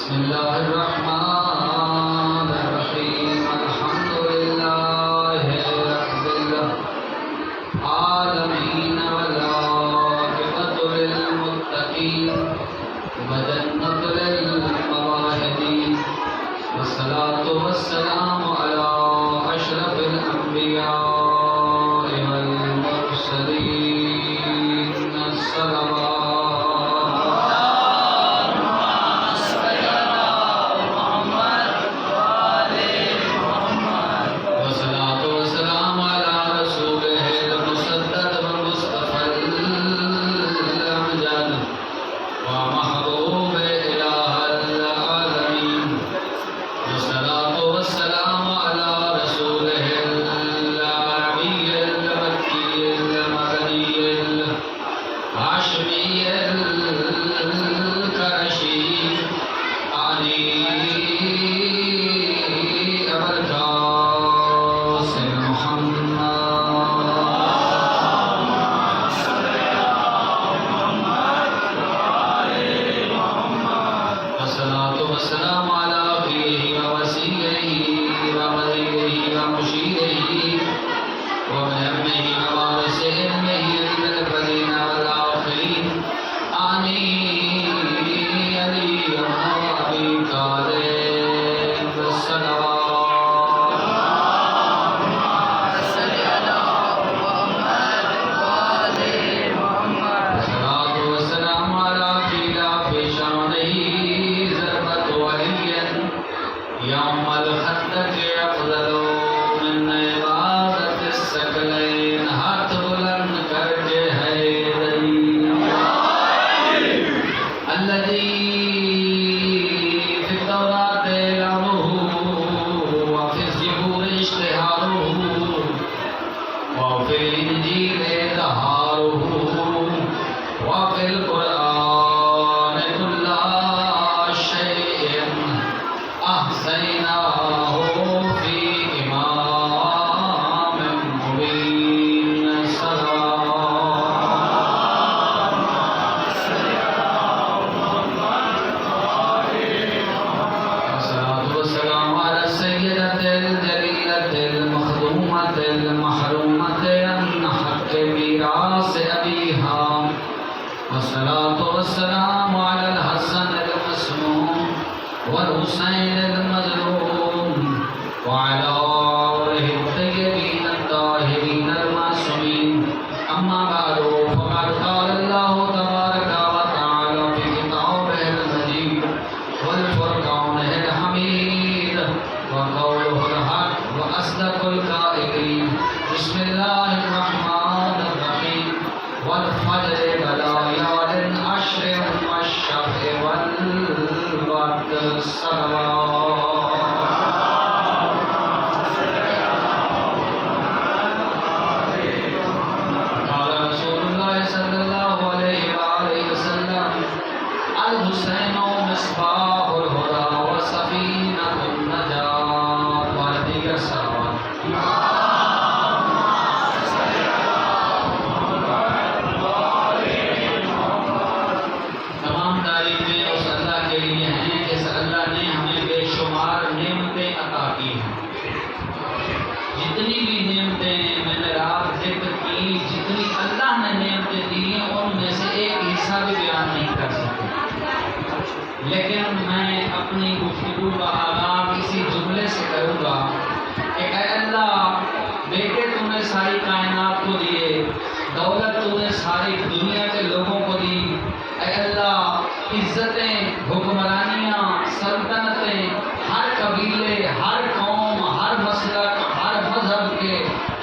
بسم الله الرحمن الرحيم الحمد لله رب العالمين والعاقبة للمتقين وجنة للموحدين والصلاة والسلام على أشرف الأنبياء والمرسلين الصلوات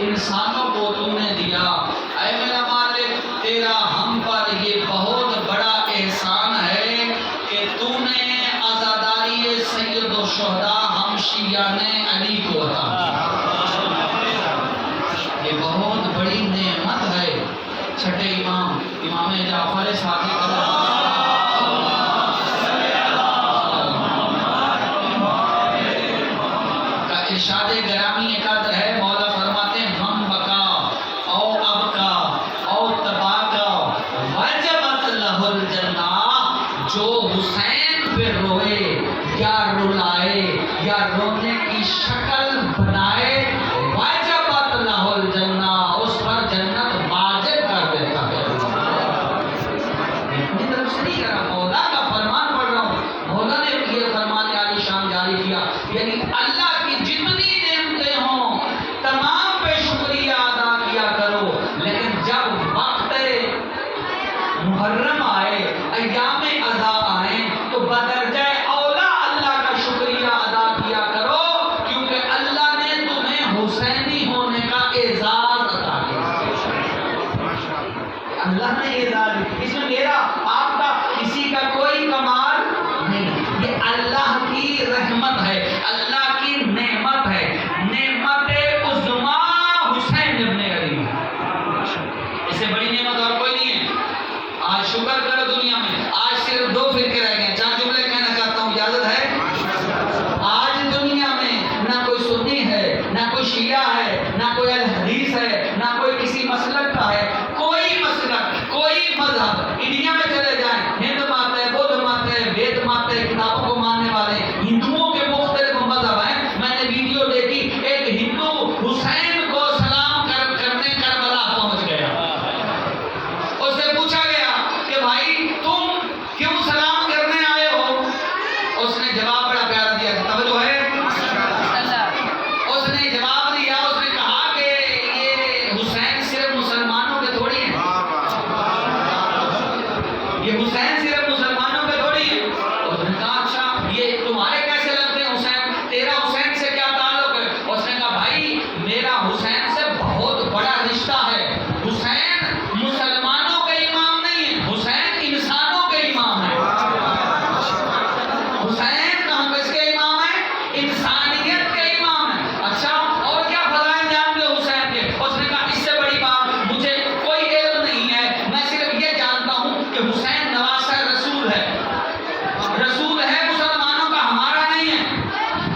انسانوں کو تم نے دیا. اے میرا مالک، تیرا ہم پر یہ بہت بڑا احسان ہے کہ تو نے عزاداری سید الشہداء ہم شیعان علی کو عطا کی. یہ بہت بڑی نعمت ہے. چھٹے امام جعفر صادق کا ارشاد گرامی ایک ہے. مولا فرماتے ہیں ہم یا رلائے یا رونے کی شکل بنائے، واجبت لہ الجنہ، اس پر جنت واجب کر دیتا ہے۔ اپنی طرف سے نہیں کہہ رہا، مولا کا فرمان پڑھ رہا ہوں۔ مولا نے یہ فرمان عالی شان جاری کیا، یعنی اللہ کی جتنی نعمتیں ہوں تمام پہ شکریہ ادا کیا کرو، لیکن جب وقت محرم آئے، ایام اضحیٰ آئیں تو بدرجہ اولا اللہ کا شکریہ ادا کیا کرو، کیونکہ اللہ نے تمہیں حسینی ہونے کا اعزاز عطا کیا۔ اللہ نے اعزاز، اس میں میرا آپ کا کسی کا کوئی کمال نہیں، یہ اللہ کی رحمت ہے، اللہ کی نعمت ہے، نعمت عظمیٰ حسین ابن علی، اس سے بڑی نعمت اور کوئی نہیں ہے۔ آج شکر کرو دنیا میں، آج صرف 2 فرقے رہ گئے، 4 جملے کہنا چاہتا ہوں، اجازت ہے؟ آج دنیا میں نہ کوئی سنی ہے، نہ کوئی شیعہ ہے، نہ کوئی الحدیث ہے، نہ کوئی کسی مسلک کا ہے، کوئی مسلک، کوئی مذہب، انڈیا میں چلے جائیں، ہند مت ہے، بدھ مت ہے، وید مت ہے، کتابوں کو ماننے والے ہندوؤں کے مختلف مذہب ہیں۔ میں نے ویڈیو دیکھی، ایک ہندو حسین کو سلام کرنے کربلا پہنچ گیا، اس سے پوچھا گیا کہ بھائی تم کیوں سلام کرنے آئے ہو؟ اس نے جواب بڑا پیارا دیا، توجہ ہے، اس نے جواب دیا، اس نے کہا کہ یہ حسین صرف مسلمانوں کے تھوڑی ہیں، یہ حسین صرف مسلمانوں کے تھوڑی ہیں۔ اس نے کہا اچھا یہ تمہارے کیسے لگتے ہیں حسین، تیرا حسین سے کیا تعلق ہے؟ اس نے کہا بھائی میرا حسین سے بہت بڑا رشتہ ہے، حسین مسلمانوں کے امام نہیں ہے، حسین انسانوں کے امام ہے۔ حسین کہاں کس کے امام ہے؟ انسانیت کے امام ہے۔ اچھا اور کیا فضائل جانتے ہو حسین کے؟ اس نے کہا اس سے بڑی بات مجھے کوئی علم نہیں ہے، میں صرف یہ جانتا ہوں کہ حسین نواسہ رسول ہے، رسول ہے مسلمانوں کا، ہمارا نہیں ہے،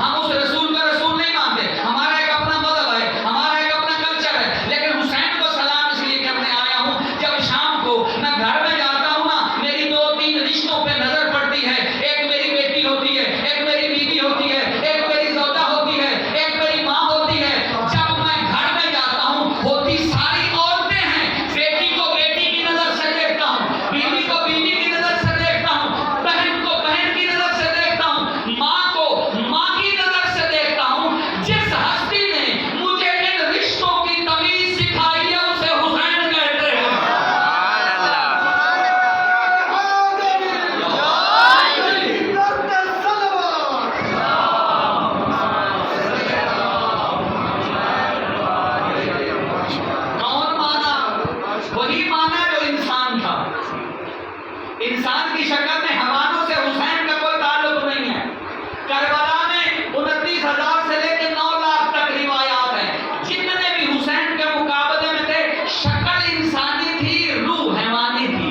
ہم اس رسول کا رسول نہیں مانتے، ہمارا ایک اپنا مذہب ہے، ہمارا ایک اپنا کلچر ہے، لیکن حسین کو سلام اس لیے کرنے آیا ہوں، جب شام کو میں گھر میں جاتا ہوں نا، میری 2-3 رشتوں پہ نظر پڑتی ہے، ایک میری بیٹی ہوتی ہے، ایک میری بیوی ہوتی ہے، ایک میری زوجہ ہوتی ہے، ایک میری ماں ہوتی ہے، جب میں گھر میں جاتا ہوں ہوتی ساری عورتیں ہیں، بیٹی کو بیٹی کی نظر سے دیکھتا ہوں، بیوی کو بیوی کی نظر سے دیکھتا ہوں، بہن کو بہن کی نظر سے دیکھتا ہوں، ماں کو ماں کی نظر سے دیکھتا ہوں۔ جس ہستی نے مجھے ان رشتوں کی تمیز سکھائی ہے اسے حسین کہتے ہیں۔ کون مانا؟ وہی مانا جو انسان تھا، انسان کی شکل میں حیوانوں سے حسین کا کوئی تعلق نہیں ہے۔ کربلا میں 29,000 سے لے کے 9 لاکھ تک روایات ہیں، جتنے بھی حسین کے مقابلے میں تھے شکل انسانی تھی، روح حیوانی تھی،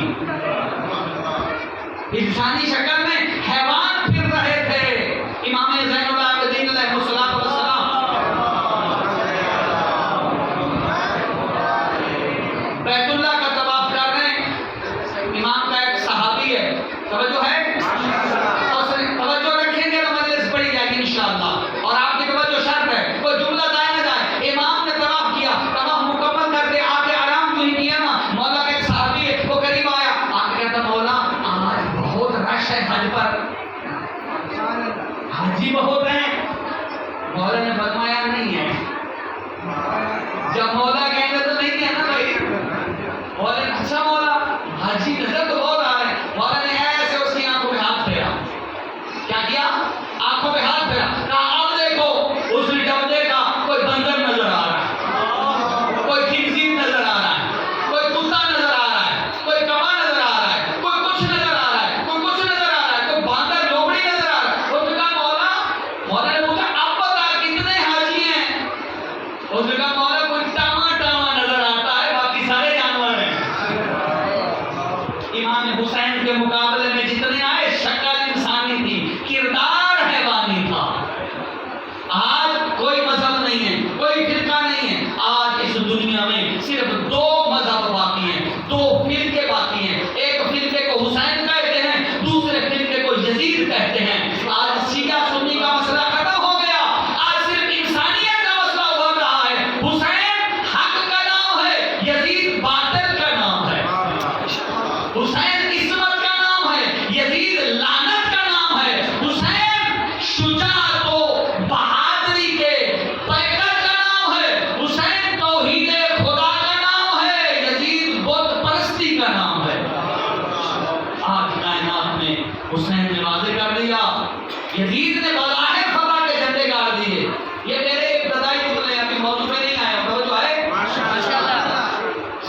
انسانی شکل میں حیوان پھر رہے تھے۔ امام زین العابدین علیہ الصلوۃ والسلام بیت اللہ کا طواف کر رہے ہیں، امام کا ایک صحابی ہے، توجہ ہے، توجہ رکھیں گے تو مجلس پڑھی جائے گی انشاءاللہ، اور آپ کی توجہ شرط ہے، کوئی جملہ ضائع نہ جائے۔ امام نے طواف کیا، طواف مکمل کر کے آگے آرام جو ہی کیا نا، مولا کا ایک صحابی ہے وہ قریب آیا، آ کے کہتا مولا آج بہت رش ہے حج پر، حاجی بہت ہیں۔ مولا نے فرمایا نہیں ہے، جب مولا کہیں گے تو نہیں ہے نا بھائی۔ مولا نے اچھا مولا حاجی نظر تو بہت آ رہے ہیں۔ مولا نے ایسے اس کی آنکھوں پہ ہاتھ پھیرا، کیا کیا؟ آنکھوں پہ ہاتھ پھیرا، کہا اب دیکھو۔ اس نے جب دیکھا کوئی بندر نظر آ رہا ہے، کوئی خنزیر نظر آ رہا ہے، کوئی کتا نظر آ رہا ہے، کوئی کوا نظر آ رہا ہے، کوئی کچھ نظر آ رہا ہے، کوئی کچھ نظر آ رہا ہے، کوئی باندر لومڑی نظر آ رہا ہے۔ اس نے کہا مولا، مولا نے پوچھا اب بتا کتنے حاجی ہیں؟ اس نے کہا مولا کوئی ٹاما ٹاما حسین نے واضح کر دیا، یزید نے بظاہر فتح کے جھنڈے گاڑ دیے. یہ میرے ابتدائی جملے ابھی موضوع پہ نہیں آیا، توجہ ہے؟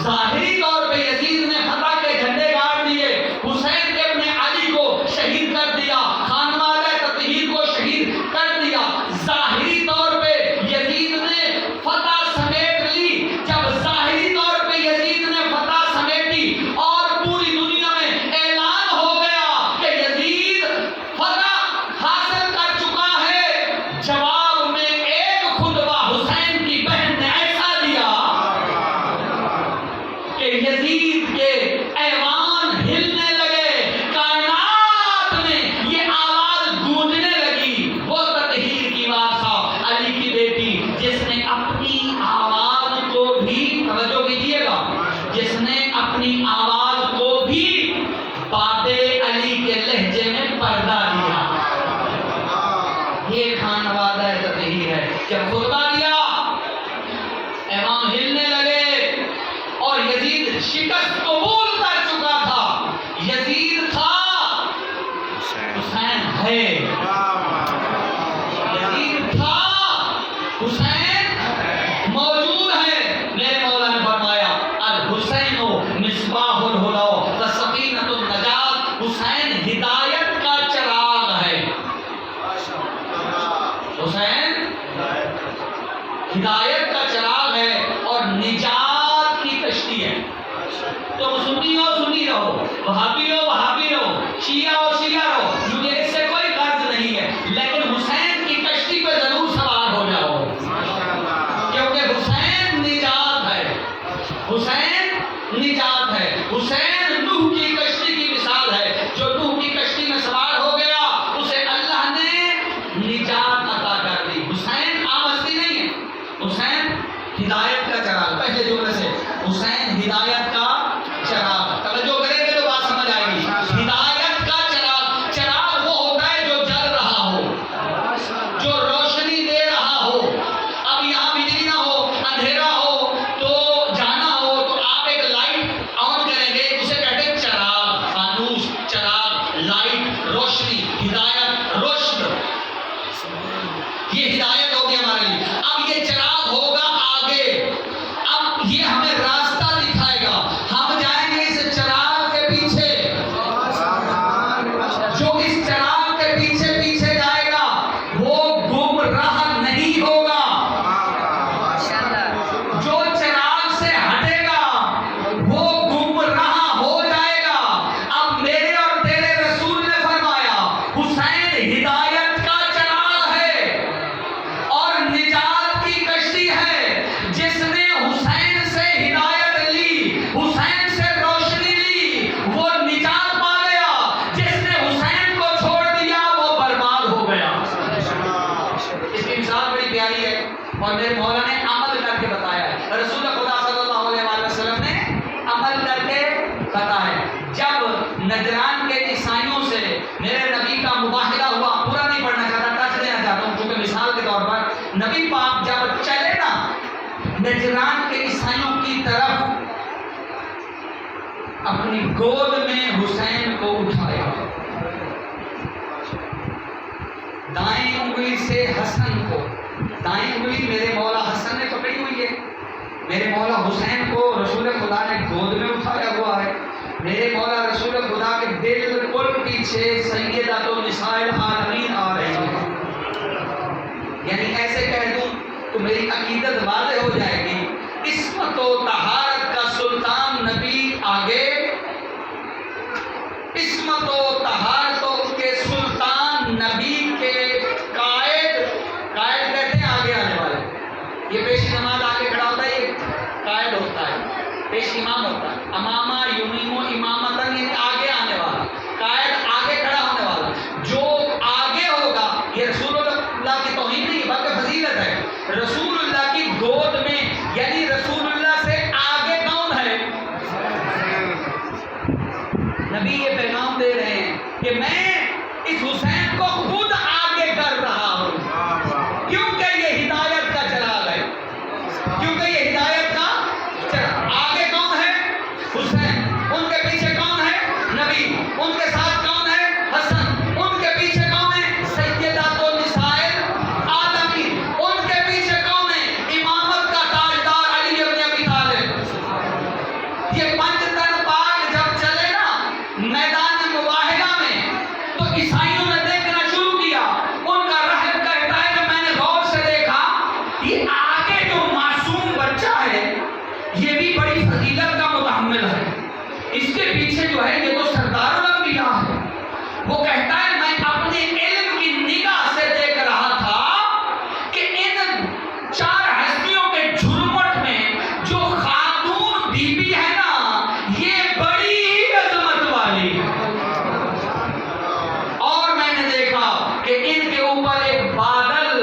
ظاہری طور پہ یزید نے فتح کے جھنڈے گاڑ دیے، حسین ابن علی کو شہید کر دیا، خانوادہ تطہیر کو شہید کر دیا. ظاہری طور پہ یزید نے فتح سمیٹ لی. جب ظاہری طور پہ یزید نے فتح سمیٹی اور پوری دنیا میں اعلان ہو گیا کہ یزید فتح حاصل کر چکا ہے، جواب میں ایک خطبہ حسین کی بہن نے ایسا دیا کہ یزید کے ایوان ہلنے لگے، کائنات میں یہ آواز گونجنے لگی. وہ تطہیر کی وارثہ علی کی بیٹی جس نے اپنی آواز کو بھی، توجہ کیجیے گا، جس نے اپنی آواز کو بھی بات علی کے لہجے میں پردہ دیا. یہ خانوادہ تطہیر ہے. جب خطبہ دیا ایوان ہلنے لگے اور یزید شکست قبول کر چکا تھا. یزید تھا، حسین ہے. یزید تھا، حسین موجود ہے. میرے مولا نے فرمایا الحسین مصباح الہدی و سفینۃ النجات. حسین ہدایت کا چراغ ہے. حسین ہدایت کا چراغ ہے اور نجات کی کشتی ہے. تم سنی ہو سنی رہو، وہابی ہو وہابی رہو، شیعہ ہو شیعہ رہو، مجھے اس سے کوئی غرض نہیں ہے، لیکن حسین کی کشتی پہ ضرور سوار ہو جاؤ، کیونکہ حسین نجات ہے. حسین نجات ہے. حسین نوح کی کشتی کی مثال ہے. جو نوح کی کشتی میں سوار ہو گیا اسے اللہ نے نجات عطا کر دی. حسین عام ہستی نہیں ہے، حسین ہدایت کا چراغ. پہلے جملے سے حسین ہدایت کا چراغ. توجہ کریں گے تو بات سمجھ آئے گی. ہدایت کا چراغ. چراغ وہ ہوتا ہے جو جل رہا ہو، جو روشنی دے رہا ہو. اب یہاں بجلی نہ ہو، اندھیرا ہو تو جانا ہو تو آپ ایک لائٹ آن کریں گے، اسے کہتے ہیں چراغ. فانوس، چراغ، لائٹ، روشنی، ہدایت، رشد. یہ ہدایت ہوگی ہمارے لیے. اب یہ چراغ ہوگا آگے، اب یہ ہمیں راستہ دکھائے گا. ہم جائیں گے اس چراغ کے پیچھے. جو اس چراغ کے پیچھے پیچھے جائے گا وہ گمراہ نہیں ہوگا. جو چراغ سے ہٹے گا وہ گمراہ ہو جائے گا. اب میرے اور تیرے رسول نے فرمایا حسین ہدایت کا چراغ ہے اور نجات کی کشتی ہے. جس نے حسین سے ہدایت لی، حسین سے روشنی لی، وہ نجات پا گیا. جس نے حسین کو چھوڑ دیا وہ برباد ہو گیا. اس کی مثال بڑی پیاری ہے اور میرے مولا نے عمل کر کے بتایا ہے. رسول خدا صلی اللہ علیہ وسلم نے عمل کر کے بتایا ہے. جب نجران کے عیسائیوں سے میرے نبی کا مباہلہ ہوا، پورا نہیں پڑھنا چاہتا، ٹچ دینا چاہتا ہوں کیونکہ مثال کے طور پر نبی پاک جب چلے نا نجران کے عیسائیوں کی طرف، اپنی گود میں حسین کو اٹھایا، دائیں انگلی سے حسن کو، دائیں انگلی میرے مولا حسن نے پکڑی ہوئی ہے، میرے مولا حسین کو رسول خدا نے گود میں اٹھایا ہوا ہے. میرے مولا رسول خدا کے بالکل پیچھے سیدۃ النساء العالمین آ رہی ہے. یعنی ایسے کہہ دوں تو میری عقیدت واضح ہو جائے گی. عصمت و طہارت کا سلطان نبی آگے، عصمت و طہارتوں کے سلطان نبی کے قائد، قائد کہتے ہیں آگے آنے والے. یہ پیش نماز آگے کھڑا ہوتا ہے، یہ قائد ہوتا ہے، پیش امام ہوتا ہے. امامہ یمیم و امامتن یعنی آگے آنے والا، قائد آگے کھڑا ہونے والا. جو آگے ہوگا، یہ رسول اللہ کی توہین نہیں بلکہ فضیلت ہے. رسول اللہ کی گود میں یعنی رسول اللہ سے آگے کون ہے؟ نبی یہ پیغام دے رہے ہیں کہ میں اس حسین کو خود آگے کر رہا ہوں، کیونکہ یہ ہدایت کا چراغ ہے. کیونکہ یہ ہدایت کا چراغ. آگے کون ہے؟ حسین. ان کے پیچھے کون ہے؟ نبی. ان کے ساتھ کون ہے؟ حسن. عیسائیوں نے دیکھنا شروع کیا. ان کا راہب کہتا ہے کہ میں نے غور سے دیکھا یہ آگے جو معصوم بچہ ہے یہ بھی بڑی فضیلت کا متحمل ہے. اس کے پیچھے جو ہے یہ تو سردار الانبیاء ہے. وہ کہتا ہے میں اپنے علم کی نگاہ سے دیکھ رہا تھا کہ ان چار ہستیوں کے جھرمٹ میں جو خاتون بی بی ہے نا یہ بڑی ہی عظمت والی ہے. اور میں نے دیکھا کہ ان کے اوپر ایک بادل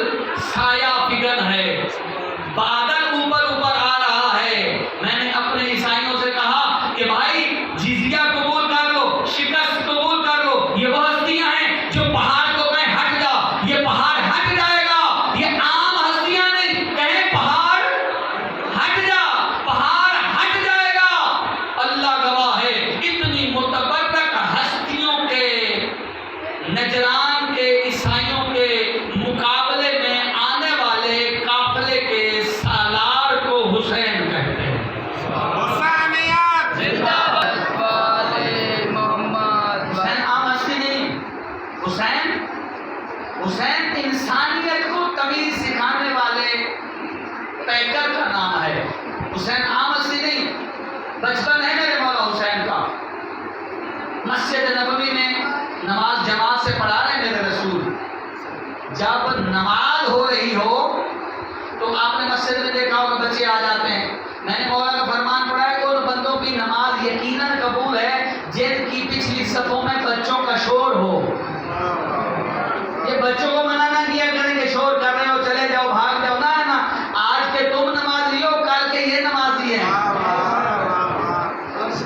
سایہ فگن ہے. بادل اوپر اوپر آ رہا ہے. میں نے اپنے عیسائیوں سے کہا کہ بھائی جزیہ قبول کر لو, شکست قبول کر لو. یہ وہ ہستیاں ہیں جو پہاڑ کو کہیں ہٹ جا, یہ پہاڑ ہٹ جائے گا. یہ عام ہستیاں نہیں, کہیں پہاڑ ہٹ جا, پہاڑ ہٹ جائے گا. اللہ گواہ ہے اتنی متبرک ہستیوں کے نجران کے عیسائیوں کے مقابلے میں آنے والے قافلے کے سالار کو حسین کہتے ہیں. زندہ باد محمد. حسین عام ہستی نہیں. حسین انسانیت کو تمیز سکھانے والے پیکر کا نام ہے. حسین عام ہستی نہیں. بچپن ہے میرے مولا حسین کا. مسجد نبوی میں نماز جماعت سے پڑھا رہے میرے رسول. جب نماز ہو رہی ہو تو آپ نے مسجد میں دیکھا ہوگا بچے آ جاتے ہیں. میں نے مولا کا فرمان پڑھا ہے کہ ان بندوں کی نماز یقیناً قبول ہے جن کی پچھلی صفوں میں بچوں کا شور ہو. یہ بچوں کو منع نہ کیا کریں کہ شور کر رہے ہو چلے جاؤ بھاگ جاؤ. نہ نا, آج کے تم نمازی ہو کل کے یہ نمازی ہیں.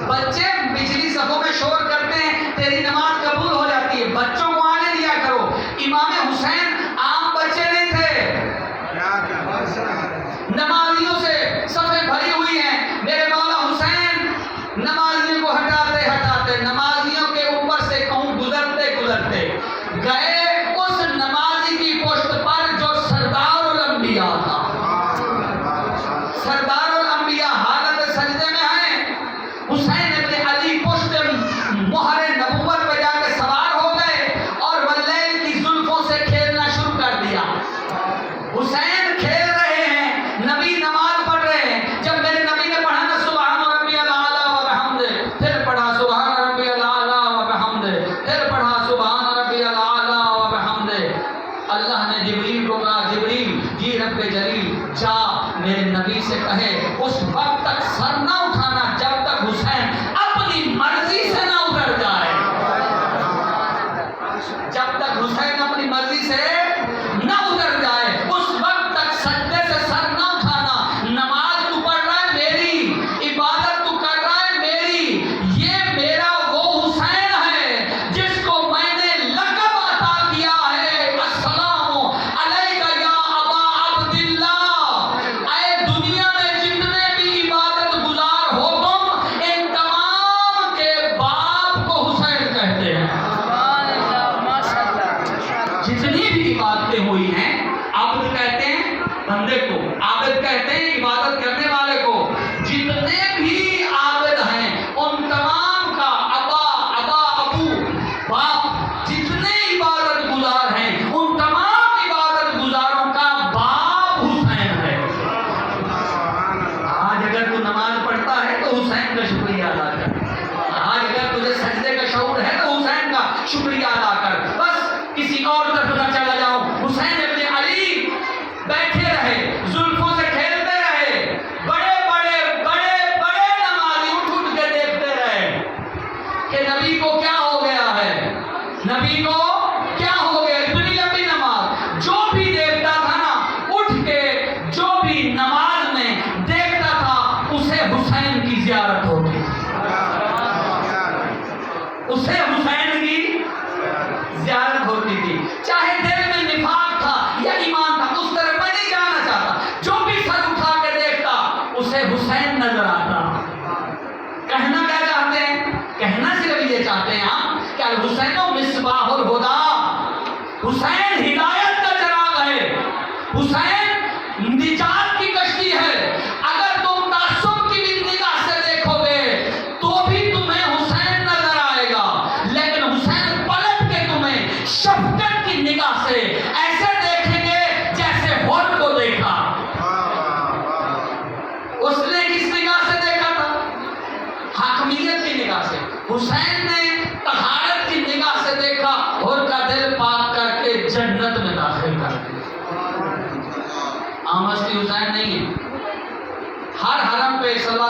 بچے پچھلی صفوں میں شور کرتے ہیں تیری نماز قبول ہو جاتی ہے. بچوں کو آنے دیا کرو. امام حسین عام بچے نہیں تھے. نمازیوں سے صفیں بھری ہوئی ہیں. میرے مولا حسین نمازیوں کو ہٹاتے ہٹاتے نمازیوں کے اوپر سے کہوں گزرتے گزرتے گئے اس نمازی کی پشت پر جو سردار الانبیاء تھا. سردار الانبیاء حالت سجدے میں ہیں. حسین ابن علی پشت مہر نبوت پہ جا کے سوار ہو گئے اور واللیل کی زلفوں سے کھیلنا شروع کر دیا. حسین کھیل رہے ہیں, نبی نماز پڑھ رہے ہیں. جب میرے نبی نے پڑھا نا سبحان ربی الاعلیٰ و بحمدہ, پھر پڑھا سبحان ربی الاعلیٰ و بحمدہ, پھر پڑھا سبحان ربی الاعلیٰ و بحمدہ. اللہ نے جبریل کو کہا جبریل جی رب جلیل جا میرے نبی سے کہے اس وقت تک سر نہ اٹھانا جب تک حسین اپنی مرضی سے نہ اتر جائے. جب تک حسین اپنی مرضی سے نہ اتر جائے اس وقت تک سجدے سے سر نہ اٹھانا. نماز تو پڑھ رہا ہے میری, عبادت تو کر رہا ہے میری. یہ میرا وہ حسین ہے جس کو میں نے لقب عطا کیا ہے السلام علیکہ یا ابا عبداللہ. اے دنیا میں جتنے بھی عبادت گزار ہو تم ان تمام کے باپ کو حسین کہتے ہیں. جتنی بھی عبادتیں ہوئی ہیں عبد کہتے ہیں بندے کو, عابد کہتے ہیں عبادت کرنے والے کو. جتنے بھی عابد ہیں ان تمام کا ابا ابا ابو باپ, جتنے عبادت گزار ہیں ان تمام عبادت گزاروں کا باپ حسین ہے. آج اگر تو نماز پڑھتا ہے تو حسین کا شکریہ ادا کر. آج اگر تجھے سجدے کا شعور ہے تو حسین کا شکریہ ادا کر. بس کسی اور طرف نہ چلا جاؤ. حسین ابن علی بیٹھے رہے, زلفوں سے کھیلتے رہے. بڑے بڑے بڑے بڑے نمازی اٹھ اٹھ کے دیکھتے رہے کہ نبی کو کیا ہو گیا ہے, نبی کو کیا ہو گیا. اتنی لمبی نماز جو بھی دیکھتا تھا نا اٹھ کے جو بھی نماز میں دیکھتا تھا اسے حسین کی زیارت ہوتی تھی. اسے حسین کی زیارت ہوتی تھی. چاہے دل میں نفاق تھا یا ایمان تھا اس طرف میں نہیں جانا چاہتا. جو بھی سر اٹھا کے دیکھتا اسے حسین نظر آتا. کہنا کیا چاہتے ہیں, کہنا صرف یہ چاہتے ہیں ہم کہ الحسین مصباح الہدیٰ. حسین ہدایت کا چراغ ہے, حسین نجات کی کشتی ہے. اگر تم تعصب کی بھی نگاہ سے دیکھو گے تو بھی تمہیں حسین نظر آئے گا, لیکن حسین پلٹ کے تمہیں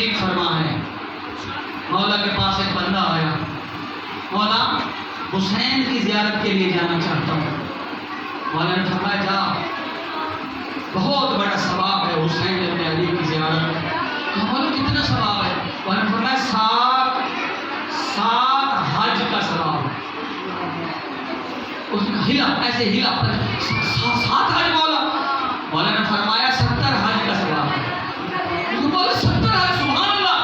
تشریف فرما ہے. مولا کے پاس ایک بندہ آیا، مولا حسین کی زیارت کے لیے جانا چاہتا ہوں. مولا نے فرمایا جا، بہت بڑا ثواب ہے حسین ابن علی کی زیارت. مولا کتنا ثواب ہے؟ مولا نے فرمایا 7 حج کا ثواب ہے. اس نے ہلا، ایسے ہلا، 7 حج مولا. مولا نے فرمایا 70 حج کا ثواب ہے. مولا 70 حج، سبحان اللہ.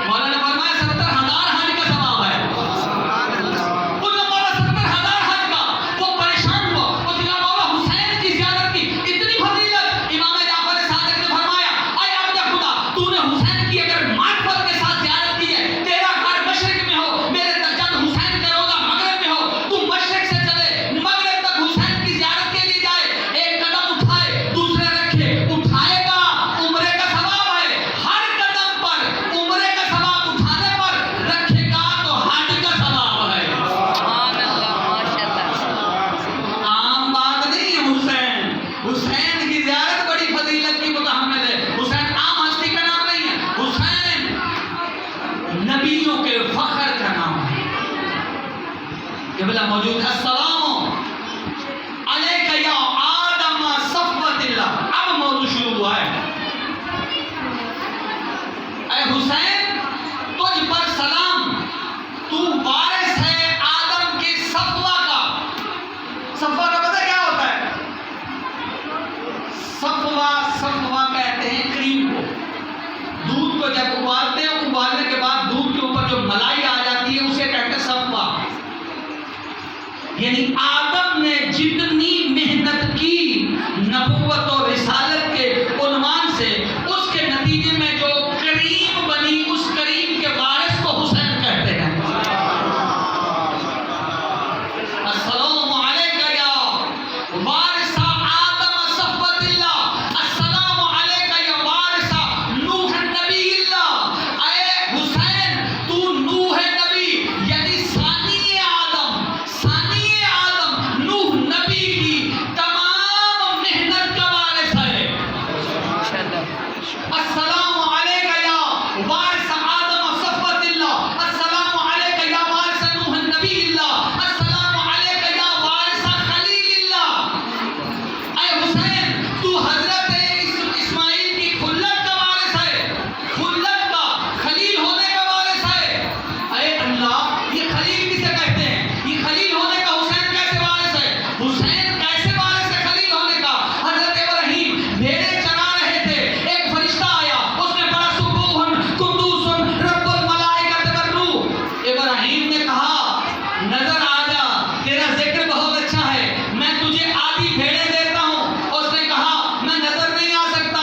مولا نے فرمایا 70,000 حج کا ثواب ہے. اس نے مولا 70,000 حج کا، وہ پریشان ہوا. اس نے کہا مولا حسین کی زیارت کی اتنی فضیلت. امام جعفر صادق نے فرمایا اے عبد خدا، تو نے حسین کی اگر معرفت کے ساتھ زیارت کی ہے، تیرا گھر مشرق میں ہو، میرے درجات حسین کا روضہ مغرب میں ہو، تو مشرق سے چلے مغرب تک حسین کی زیارت کے لیے جائے، ایک قدم اٹھائے دوسرے رکھے، اٹھائے گا عمرے کا ثواب ہے. ہر قدم پر عمرے کا ثواب اٹھانے پر رکھے گا تو حج کا ثواب ہے. سبحان اللہ، ماشاءاللہ. عام بات نہیں ہے. حسین کی زیارت بڑی فضیلت کی متحمل ہے. حسین عام ہستی کا نام نہیں ہے. حسین نبیوں کے فخر کا نام ہے. قبلہ موجود ہے. السلام علیک یا آدم صفوت اللہ. اب موضوع شروع ہوا ہے. اے حسین تجھ پر سلام، تو وارث ہے آدم کے صفوہ کا. صفوہ کا پتہ کیا ہوتا ہے؟ صفوہ کہتے ہیں کریم کو. دودھ کو جب ابالتے ہیں، ابالنے کے بعد دودھ کے اوپر جو ملائی آ جاتی ہے اسے کہتے ہیں صفوہ. یعنی آدم نے جتنی محنت کی نبوت اور رسالت کے عنوان سے، اس کے نتیجے میں جو کریم بنی، اس کریم کے وارث کو حسین کہتے ہیں. السلام علیک یا وارث آدم صفوت اللہ. السلام علیک یا وارث نوح نبی اللہ. اے حسین تو نوح نبی یعنی ثانی آدم نوح نبی کی تمام محنت کا وارث ہے. السلام علیک یا وارث آدم صفوت اللہ. السلام علیک یا وارث نوح نبی اللہ. السلام علیک یا وارث خلیل اللہ. اے حسین تو حضرت اسماعیل کی خلت کا وارث ہے، خلت کا، خلیل ہونے کا وارث ہے. اے اللہ، یہ خلیل کسے کہتے ہیں؟ یہ خلیل ہونے کا حسین کیسے وارث ہے؟ حسین کیسے وارث ہے خلیل ہونے کا؟ حضرت ابراہیم بھیڑیں چرا رہے تھے، ایک فرشتہ آیا، اس نے پڑھا سبوحن قدوس رب الملائکۃ والروح. ابراہیم نے کہا نظر آ جا، تیرا ذکر بہت اچھا ہے، میں تجھے آدھی بھیڑیں دیتا ہوں. اس نے کہا میں نظر نہیں آ سکتا.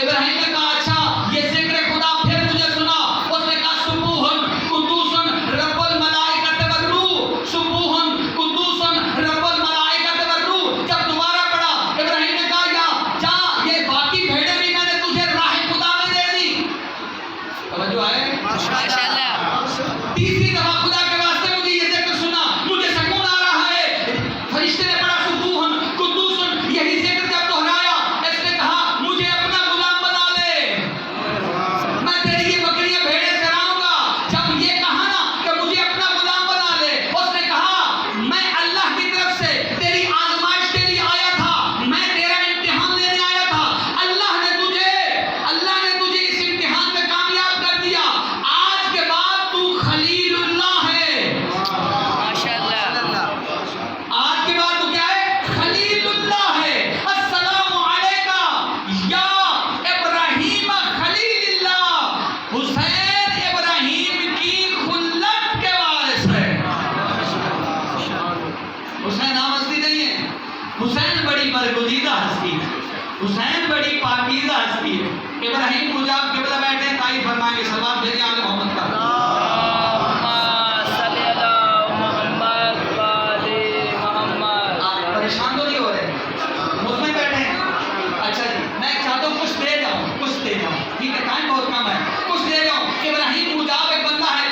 ابراہیم نے کہا اچھا یہ ذکر خدا پھر مجھے سنا. اس نے کہا سبوحن قدوس رب الملائکۃ والروح، سبوحن قدوس رب الملائکۃ والروح. جب دوبارہ پڑھا، ابراہیم نے کہا یا جا، یہ باقی بھیڑیں بھی میں نے تجھے راہ خدا میں دے دی. توجہ ہے؟ ماشاءاللہ. تیسری دفعہ خدا کے واسطے مجھے یہ ذکر سنا، مجھے سکون آ رہا ہے. فرشتے نے پڑھا سبوحن قدوس، یہی ذکر جب دہرایا، اس نے کہا مجھے اپنا غلام بنا لے، میں تیری یہ بکریاں بھیڑیں چراؤں گا. جب یہ کہا نا کہ مجھے اپنا غلام بنا لے، اس نے کہا میں اللہ کی طرف سے تیری آزمائش کے لیے آیا تھا، میں تیرا امتحان لینے آیا تھا. اللہ نے تجھے اس امتحان میں کامیاب کر دیا. آج کے بعد تو خلیل اللہ ہے. ماشاءاللہ. آج کے بعد تو کیا ہے؟ خلیل اللہ ہے. السلام علیکہ یا ابراہیم خلیل اللہ. حسین ابراہیم کی خلت کے وارث ہے. حسین عام ہستی نہیں ہے. حسین بڑی برگزیدہ ہستی ہے. حسین بڑی پاکیزہ ہستی ہے. ابراہیم مجاب قبلہ بیٹھے ہیں، تعریف فرمائیں گے. سلام بھیجیں آل محمد کا. اللہم صلی علی محمد و آل محمد. آپ پریشان تو نہیں ہو رہے؟ مطمئن بیٹھے ہیں؟ اچھا جی، میں چاہتا ہوں کچھ دے جاؤں. ٹھیک ہے، ٹائم بہت کم ہے. کچھ دے جاؤں. ابراہیم مجاب ایک بندہ ہے،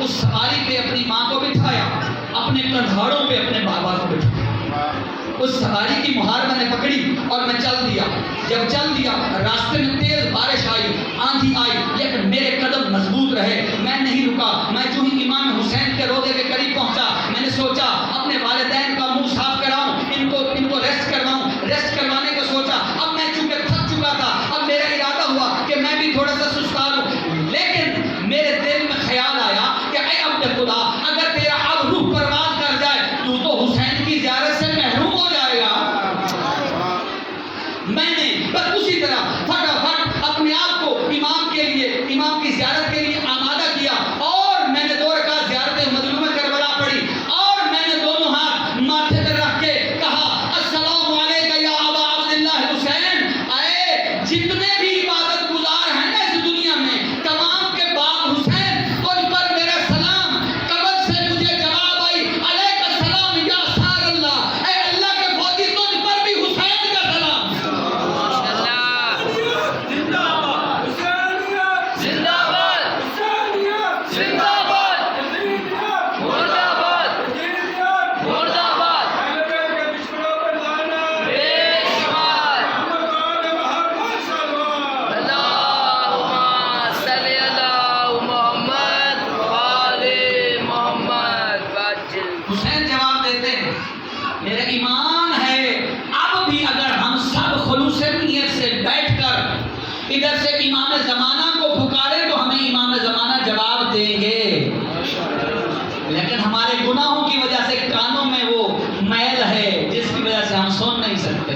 اس سواری پہ اپنی ماں کو بٹھایا، اپنے کندھاڑوں پہ اپنے بابا کو بٹھایا۔ اس سواری کی مہار میں نے پکڑی اور میں چل دیا۔ جب چل دیا راستے میں تیز بارش آئی، آندھی آئی، لیکن میرے قدم مضبوط رہے، میں نہیں رکا۔ میں جو ہی امام حسین کے روضے کے قریب پہنچا، میں نے سوچا اپنے والدین کا منہ صاف کراؤں، ان کو ریسٹ کرواؤں۔ ریسٹ کروانے کو سوچا، اب میں چونکہ تھک چکا تھا، اب میرا ارادہ ہوا کہ میں بھی تھوڑا سا سستا لوں، لیکن میرے دل میں خیال آیا کہ اے عبد خدا، اگر تیرا اب روح پرواز کر جائے تو حسین کی زیارت سے محروم ہو جائے گا۔ میں نے بس اسی طرح فٹافٹ اپنے آپ کو امام کے لیے، امام کی زیارت کے لیے آمادہ کیا، اور میں نے 2 رکعت زیارت مظلوم کربلا پڑھی، اور میں نے دونوں ہاتھ ماتھے پر رکھ کے کہا السلام علیکم یا ابا عبداللہ حسین۔ اے جتنے بھی عبادت گزار ہیں نا اس دنیا میں، تمام کے باپ حسین، تجھ پر میرا سلام۔ قبر سے مجھے جواب آئی علیک السلام یا سار اللہ، اے اللہ کے فوجی تجھ پر بھی حسین کا سلام۔ زندہ باد، زندہ باد، مرد آباد، مرد آباد، بے شمار۔ اللہم صلی علی محمد وآل محمد وعجل۔ حسین جواب دیتے ہیں میرا ایمان ہے اب بھی اگر ہم سب خلوص نیت سے بیٹھ کر ادھر سے امام زمانہ کو پکارے تو ہمیں امام زمانہ جواب دیں گے، لیکن ہمارے گناہوں کی وجہ سے کانوں میں وہ میل ہے جس کی وجہ سے ہم سن نہیں سکتے۔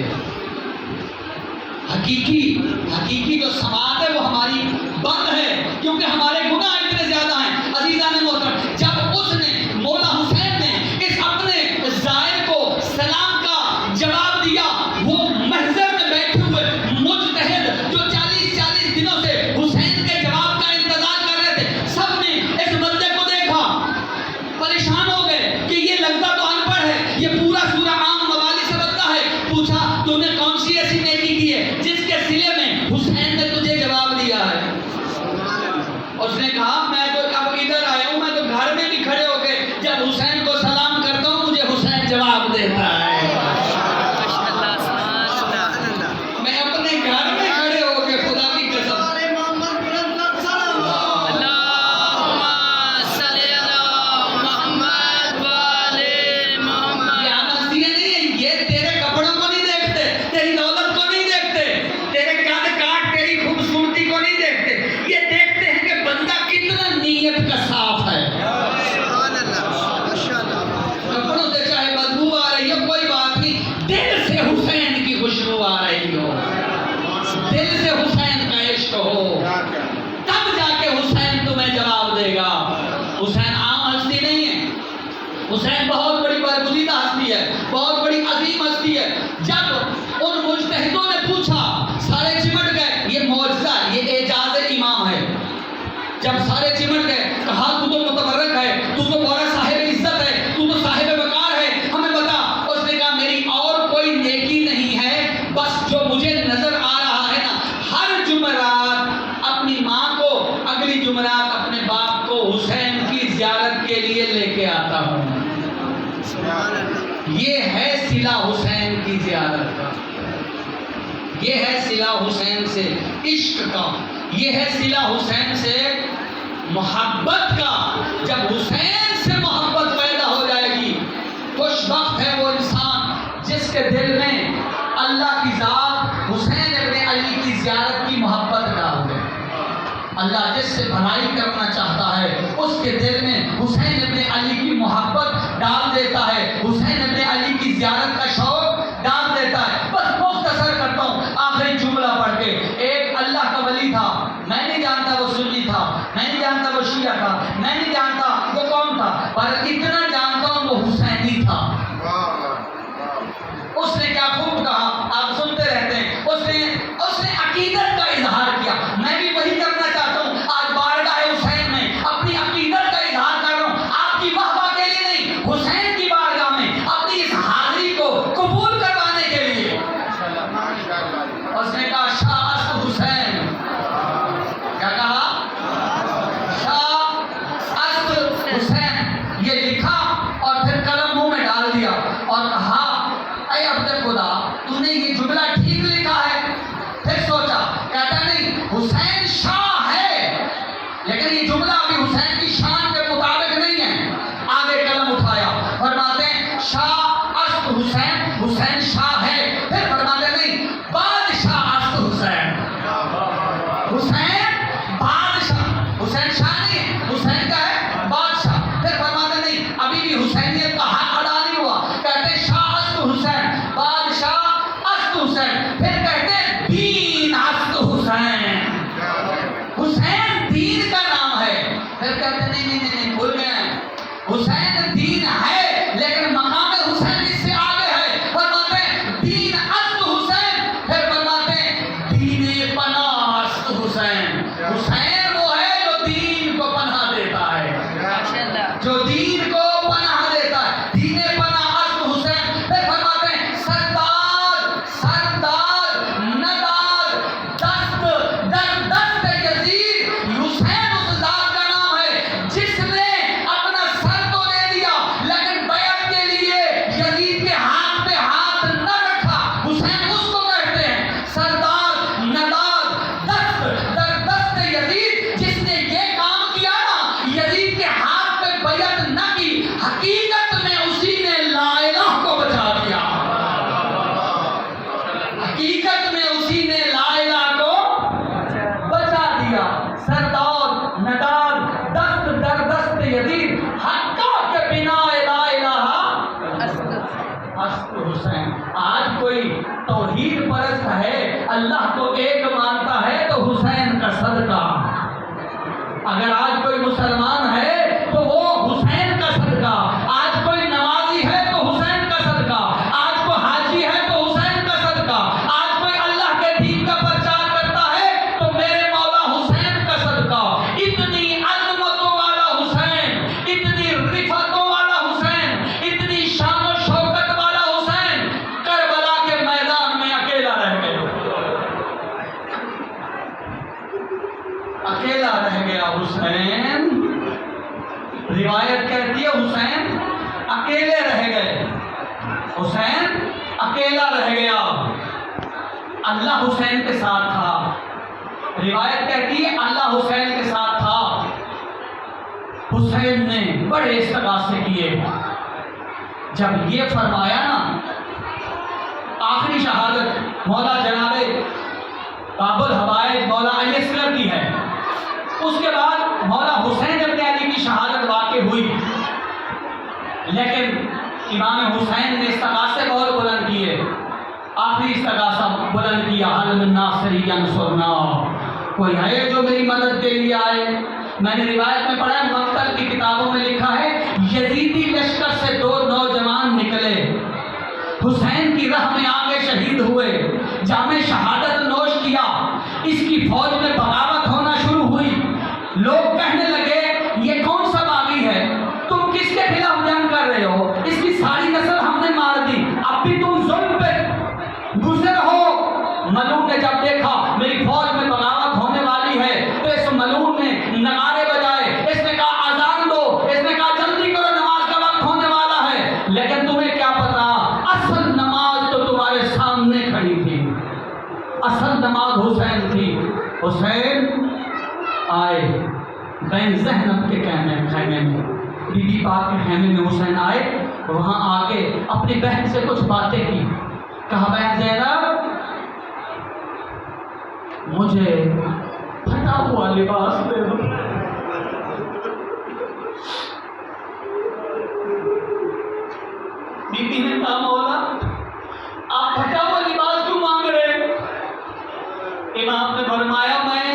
حقیقی جو سماعت ہے وہ ہماری بند ہے، کیونکہ ہمارے گناہ اتنے زیادہ ہیں۔ عزیزان محترم، جب اس نے مولا حسین نے اس اپنے زائر کو سلام کا جواب دیا، وہ محضر میں بیٹھے ہوئے مجتہد جو 40 دنوں سے حسین کے جواب کا انتظار کر رہے تھے، سب نے اس بندے کو دیکھا، پریشان ہو گئے کہ یہ لگتا تو ان پڑھ ہے، یہ پورا سورہ عام موالی سمجھتا ہے۔ پوچھا تو نے کون سی ایسی نیکی کی ہے جس کے صلے میں حسین نے تجھے جواب دیا ہے؟ اس نے کہا میں تو اب ادھر آیا ہوں، میں تو گھر میں بھی کھڑے ہو کے جب حسین کو سلام کرتا ہوں مجھے حسین جواب دیتا ہے۔ ماشاءاللہ، سبحان اللہ۔ میں اپنے گھر میں کھڑے ہو کے خدا کی قسم اللہم صلی علی محمد وآل محمد۔ یہ آمدیاں نہیں ہیں، یہ تیرے کپڑوں کو نہیں دیکھتے، تیری دولت کو نہیں دیکھتے، تیرے قد کاٹ، تیری خوبصورتی کو نہیں دیکھتے، یہ دیکھتے ہیں کہ بندہ کتنا نیت کا صاف ہے۔ کپڑوں سے چاہے بدبو آ رہی ہو کوئی بات نہیں، دل سے حسین کی خوشبو آ رہی ہو، دل سے حسین کا عشق ہو، تب جا کے حسین تمہیں جواب دے گا۔ حسین عام ہستی نہیں ہے، حسین بہت بڑی برگزیدہ ہستی ہے، بہت بڑی عظیم ہستی ہے۔ جب ان مجتہدوں نے پوچھا سارے چمٹ گئے، یہ معجزہ، یہ اعجاز امام ہے۔ جب سارے چمٹ گئے کہا تو متبرک ہے، تو بڑا صاحب عزت ہے، تو صاحب وقار ہے، ہمیں بتا۔ اس نے کہا میری اور کوئی نیکی نہیں ہے، بس جو مجھے نظر آ رہا ہے نا، ہر جمعرات اپنی ماں کو، اگلی جمعرات اپنے باپ کو حسین کی زیارت کے لیے لے کے آتا ہوں۔ یہ ہے صلہ حسین کی زیارت کا، یہ ہے صلہ حسین سے عشق کا، یہ ہے صلہ حسین سے محبت کا۔ جب حسین سے محبت پیدا ہو جائے گی، خوش بخت ہے وہ انسان جس کے دل میں اللہ کی ذات، حسین ابن علی کی زیارت کی محبت ڈال دے۔ اللہ جس سے بھلائی کرنا چاہتا ہے اس کے دل میں حسین ابن علی کی محبت ڈال دیتا ہے، حسین ابن علی کی زیارت کا شوق ڈال دیتا ہے۔ بس مختصر کرتا ہوں آخری جملہ پڑھ کے۔ ایک اللہ کا ولی تھا، میں نہیں جانتا وہ سنی تھا، میں نہیں جانتا وہ شیعہ تھا، میں نہیں جانتا وہ کون تھا، پر اتنا جانتا ہوں وہ حسینی تھا۔ اس نے کیا خوب کہا، آپ سنتے رہتے ہیں، اس نے عقیدت کا اظہار کیا۔ میں بھی وہی کرنا چاہتا ہوں، آج بارگاہ حسین میں اپنی عقیدت کا اظہار کر رہا ہوں، آپ کی واہ واہ کے لیے نہیں، حسین کی بارگاہ میں اپنی اس حاضری کو است حسین، حسین شاہ ہے. پھر فرماتے نہیں بادشاہ است حسین. حسین بادشاہ، حسین شاہ نہیں ہے، حسین کا ہے بادشاہ. پھر فرماتے نہیں ابھی بھی حسینیت کا حق ادا نہیں ہوا. کہتے شاہ است حسین، بادشاہ است حسین. پھر کہتے دین است حسین. حسین دین کا نام ہے. پھر کہتے نہیں بھول گئے ہیں. حسین دین ہے لیکن مقام حسین اس سے آگے ہے. فرماتے ہیں دین است حسین. پھر فرماتے ہیں دین پناہ است حسین. حسین وہ ہے جو دین کو پناہ دیتا ہے، ماشاءاللہ. جو دین کو پناہ دیتا ہے. دین پناہ است حسین. پھر فرماتے ہیں سردار سردار ندار دست در دست یزید. حسین اس ذات کا نام ہے جس نے اپنا سر تو دے دیا لیکن بیعت کے لیے یزید کے ہاتھ پہ ہاتھ نہ رکھا. حسین اس کو کہتے ہیں سردار ندار دست در دست یزید. جس نے یہ کام کیا نا، یزید کے ہاتھ پہ بیعت نہ کی، حقیقت میں اسی نے لا الہ کو بچا دیا. حقیقت میں اسی نے لا الہ کو بچا دیا. سردار ندار دست در دست یزید، حقا کے بنا لا الہ است حسین. آج کوئی توحید پرست ہے، اللہ کو ایک مانتا ہے تو حسین کا صدقہ. اگر آج کوئی مسلمان ہے تو وہ حسین کا صدقہ. آج کوئی نمازی ہے تو حسین کا صدقہ. آج کوئی حاجی ہے تو حسین کا صدقہ. آج کوئی اللہ کے دین کا پرچار کرتا ہے تو میرے مولا حسین کا صدقہ. اتنی عظمتوں والا حسین، اتنی رفعتوں والا حسین، اتنی شان و شوکت والا حسین کربلا کے میدان میں اکیلا رہ گیا. اکیلا رہ گیا حسین. روایت کہتی ہے حسین اکیلے رہ گئے. حسین اکیلا رہ گیا. اللہ حسین کے ساتھ تھا. روایت کہتی ہے اللہ حسین کے ساتھ تھا. حسین نے بڑے استغاثے کیے. جب یہ فرمایا نا آخری شہادت مولا جناب باب الحوائج مولا علی اصغر کی ہے. اس کے بعد مولا حسین ابن علی کی شہادت واقع ہوئی. لیکن امام حسین نے استغاثے بہت بلند کیے. آخری استغاثہ بلند کیا حل من ناصر ینصرنا، کوئی ہے جو میری مدد کے لیے آئے. میں نے روایت میں پڑھا ہے، مقتل کی کتابوں میں لکھا ہے یزیدی لشکر سے 2 نوجوان نکلے، حسین کی راہ میں آگے شہید ہوئے، جام شہادت نوش کیا. اس کی فوج میں بغاوت ہونا شروع ہوئی. لوگ کہنے لگے یہ کون سا باغی ہے، تم کس کے خلاف جنگ کر رہے ہو، اس کی ساری نسل ہم نے مار دی، اب بھی تم ظلم پہ گزر ہو. ملعون نے جب دیکھا میری فوج میں بغاوت ہونے والی ہے تو اس ملعون نے نغارے بجائے. اس نے کہا اذان دو، اس نے کہا جلدی کرو نماز کا وقت ہونے والا ہے. لیکن تمہیں کیا پتا اصل نماز تو تمہارے سامنے کھڑی تھی. اصل نماز حسین تھی. حسین آئے بین زینب کے خیمے میں، بی بی پاک کے خیمے میں حسین آئے. وہاں آ کے اپنی بہن سے کچھ باتیں کی. کہا بہن زینب مجھے پھٹا ہوا لباس دے دو. بی بی نے کہا مولا آپ پھٹا ہوا لباس کیوں مانگ رہے؟ امام نے فرمایا میں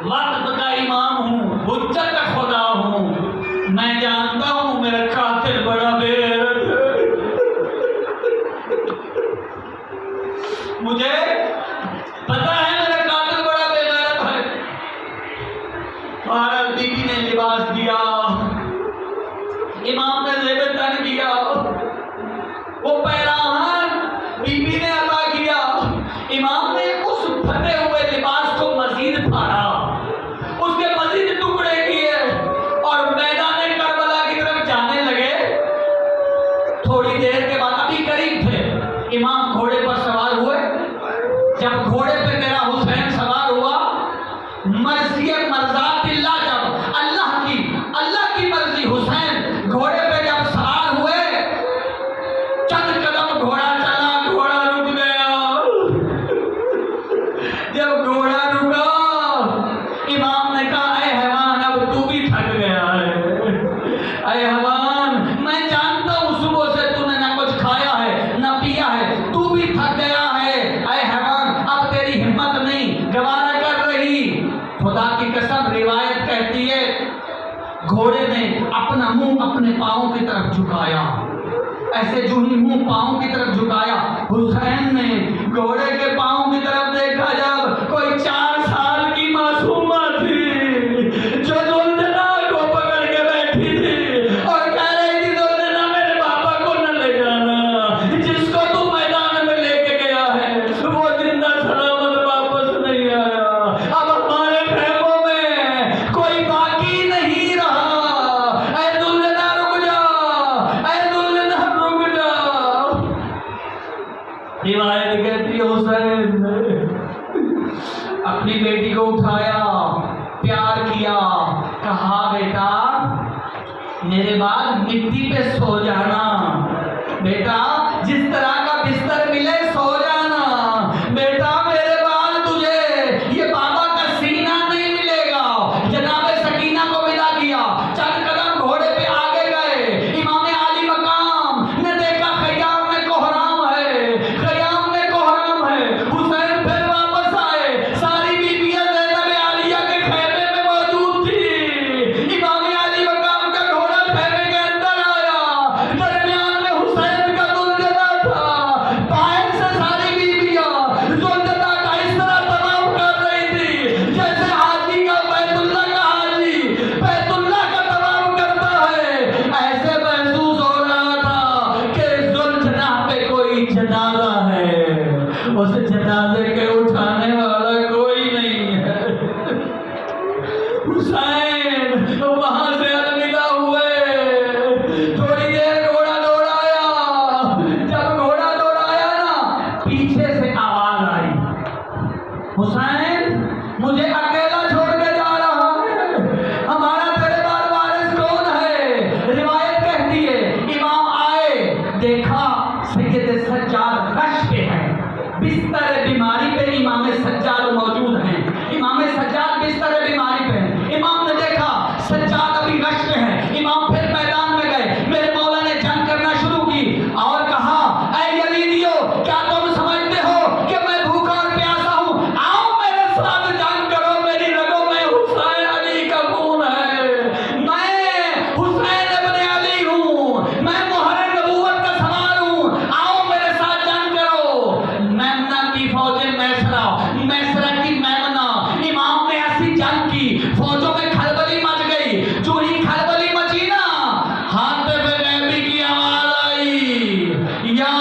وقت کا امام ہوں، حجت خدا ہوں، میں جانتا ہوں میرا قاتل بڑا بے غیرت ہے. مجھے پتا ہے میرا قاتل بڑا بے غیرت ہے. بہرحال بی بی نے لباس دیا، امام نے زیب تن کیا، وہ پیراہن بی بی نے عطا کیا. امام نے اس پھٹے ہوئے لباس کو مزید پھاڑا. طرف جھکایا، ایسے جو ہی منہ پاؤں کی طرف جھکایا، حسین نے گھوڑے کے پاؤں کی طرف دیکھا، جب کوئی 4 سال کی معصومہ تھی جو زلجنا کو پکڑ کے بیٹھی تھی اور کہہ رہی تھی زلجنا میرے پاپا کو نہ لے جانا، جس کو تو میدان میں لے کے گیا ہے وہ زندہ سلامت واپس نہیں آیا، اب ہمارے خیموں میں کوئی باقی نہیں رہا، اے زلجنا رک جا، اے زلجنا رک جا۔ روایت کہتی ہے حسین نے اپنی بیٹی کو اٹھایا، پیار کیا، کہا بیٹا میرے بعد مٹی پہ سو جانا، بیٹا جس طرح کا بستر ملے سو جانا، بیٹا میرے بعد تجھے یہ بابا کا سینہ نہیں ملے گا۔ جناب سکینہ کو ودا کیا، چند قدم گھوڑے پہ آگے گئے، امام عالی مقام نے دیکھا خیام میں کوہرام ہے، خیام میں کوہرام ہے، حسین پھر واپس آئے، ساری بیویاں زینب عالیہ کے خیمے میں موجود تھی، امام عالی مقام کا گھوڑا خیمے کے اندر آیا، درمیان میں حسین کا زلجنا تھا، باہر سے ساری بیویاں زلجنا کا اس طرح تمام کر رہی تھی جیسے حاجی کا بیت اللہ کا حاجی بیت اللہ کا تمام کرتا ہے، ایسے محسوس ہو رہا تھا کہ زلجنا پہ کوئی جنازہ ہے، اس جنازے کے اٹھانے والا کوئی نہیں ہے۔ حسین وہاں سے الوداع ہوئے، تھوڑی دیر گھوڑا دوڑایا، جب گھوڑا دوڑایا نا پیچھے سے آواز آئی، حسین مجھے اکیلا چھوڑ کے جا رہا ہے، ہمارا تیرے بعد وارث کون ہے؟ روایت کہتی ہے امام آئے، دیکھا سید سجاد رش پہ ہے، بستر بیماری پہ امام سجاد موجود ہیں، امام سجاد بستر بیماری پہ ہیں، امام نے دیکھا سجاد ابھی رش پہ ہیں، امام پھر میدان میں گئے، میرے مولا نے جنگ کرنا شروع کی اور کہا اے یزیدیو کیا تم سمجھتے ہو کہ میں بھوکا اور پیاسا ہوں؟ آؤ میرے ساتھ جنگ کرو، میری رگوں میں حسین علی کا خون ہے، میں حسین ابن علی ہوں، میں مہر نبوت کا سوار ہوں، آؤ میرے ساتھ جنگ کرو۔ میمنہ کی فوجیں میسرہ کی میمنہ، امام نے ایسی جنگ کی، فوجوں میں کھلبلی مچ گئی، جو ہی کھلبلی مچی نا حاطب غیبی کی آواز آئی، یا